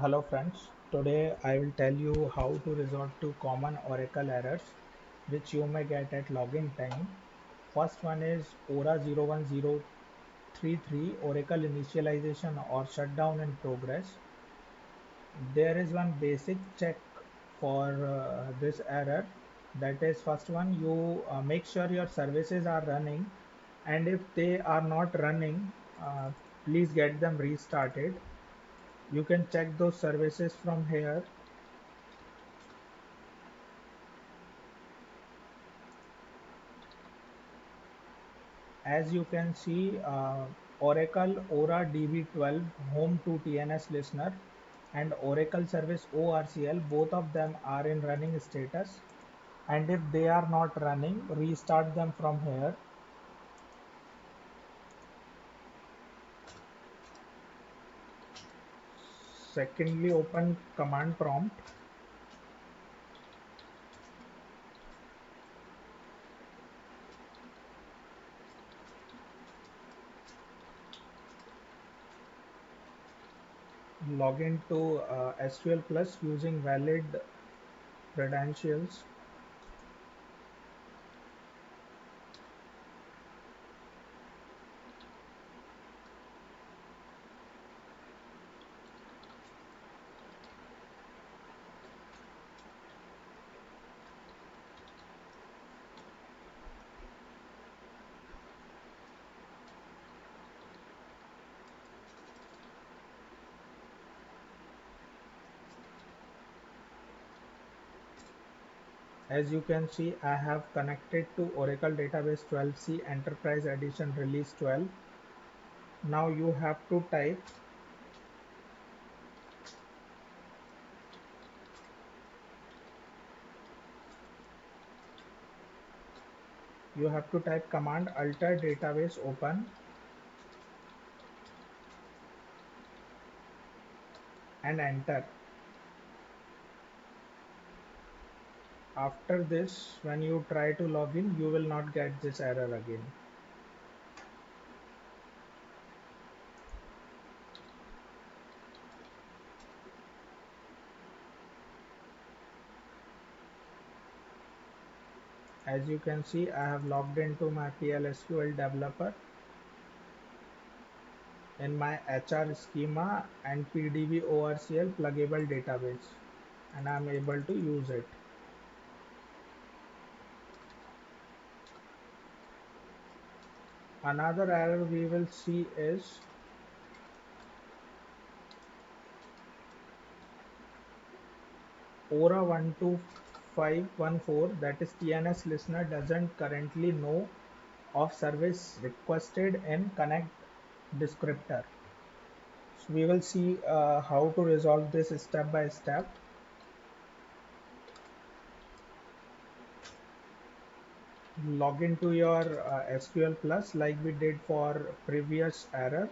Hello friends, today I will tell you how to resolve two common Oracle errors which you may get at login time. First one is ORA01033 Oracle initialization or shutdown in progress. There is one basic check for this error. That is, first one, you make sure your services are running, and if they are not running, please get them restarted. You can check those services from here. As you can see, Oracle Aura DB12 Home to TNS Listener and Oracle Service ORCL, both of them are in running status. And if they are not running, restart them from here. Secondly, open command prompt. Log into SQL Plus using valid credentials. As you can see, I have connected to Oracle Database 12c Enterprise Edition Release 12. Now you have to type command alter database open and enter. After this, when you try to log in, you will not get this error again. As you can see, I have logged into my PLSQL developer in my HR schema and PDB ORCL pluggable database, and I am able to use it. Another error we will see is Aura 12514, that is TNS listener, doesn't currently know of service requested in connect descriptor. So we will see how to resolve this step by step. Log into your SQL Plus like we did for previous error.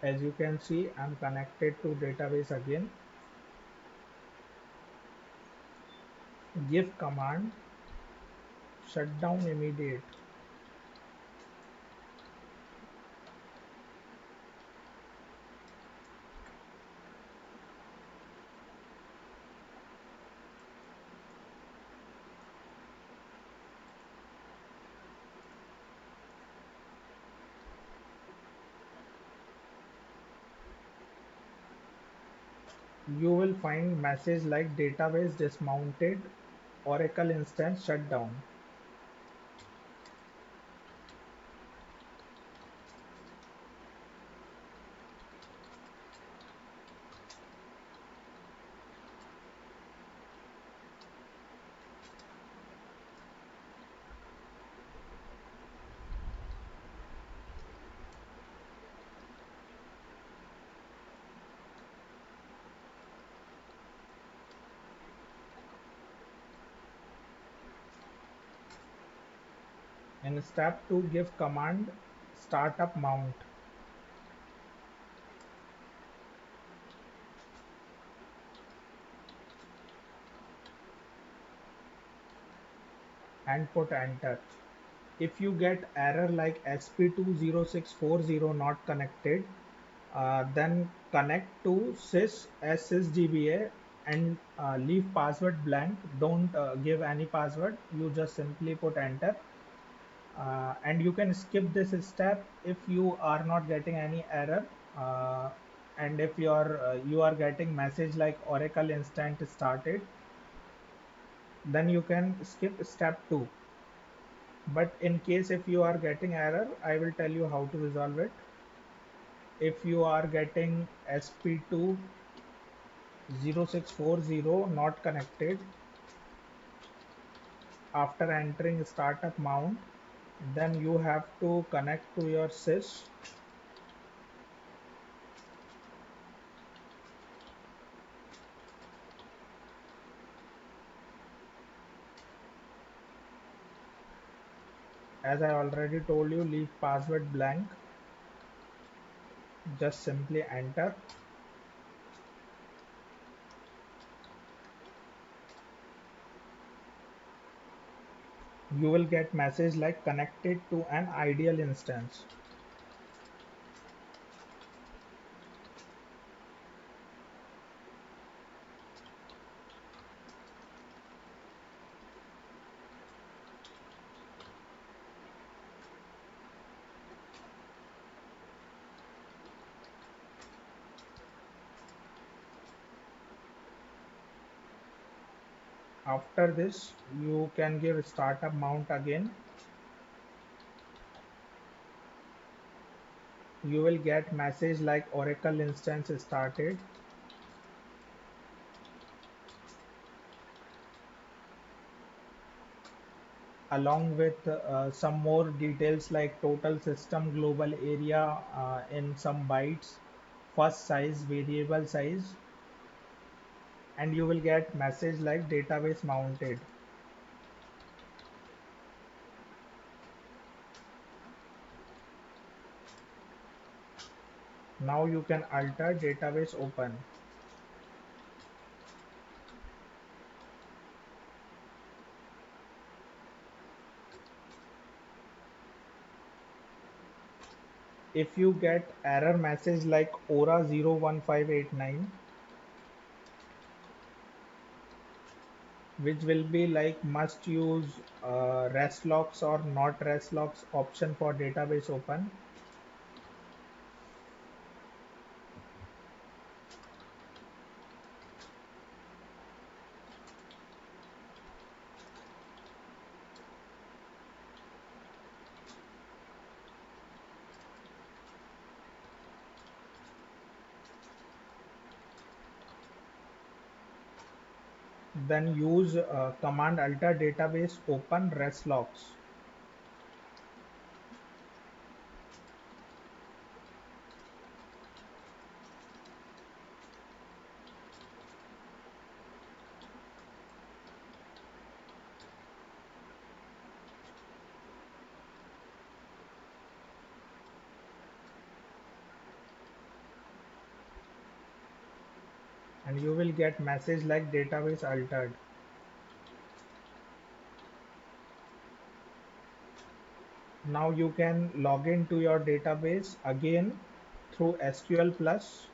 As you can see, I'm connected to database again. Give command shutdown immediate. You will find message like database dismounted Oracle instance shutdown. In step 2, give command startup mount and put enter. If you get error like SP20640 not connected, then connect to sysgba and leave password blank. Don't give any password. You just simply put enter. And you can skip this step if you are not getting any error. Uh, and if you are getting message like Oracle instant started, then you can skip step 2. But in case if you are getting error, I will tell you how to resolve it. If you are getting SP20640 not connected after entering startup mount, then you have to connect to your sys. As I already told you, leave password blank. Just simply enter. You will get message like connected to an ideal instance. After this, you can give startup mount again. You will get message like Oracle instance started. Along with some more details like total system global area in some bytes, first size, variable size, and you will get message like database mounted. Now you can alter database open. If you get error message like Aura 01589, which will be like must use rest locks or not rest locks option for database open, then use command alter database open rest locks. And you will get message like database altered. Now you can log into your database again through SQL Plus.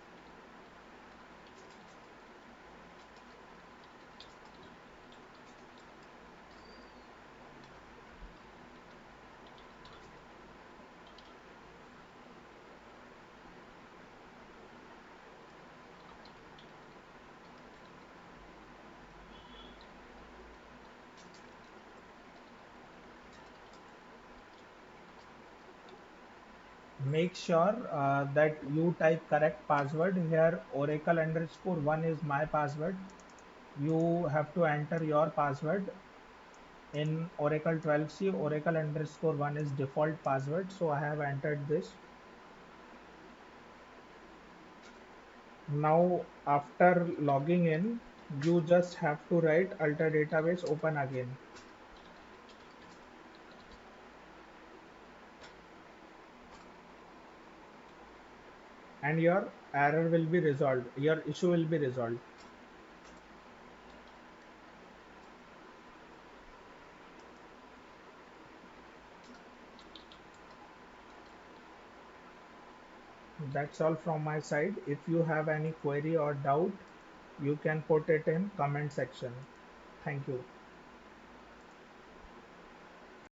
make sure that you type correct password. Here oracle underscore 1 is my password. You have to enter your password in Oracle 12c. Oracle underscore 1 is default password, so I have entered this. Now after logging in, you just have to write alter database open again, and your error will be resolved, your issue will be resolved. That's all from my side. If you have any query or doubt, you can put it in comment section. Thank you.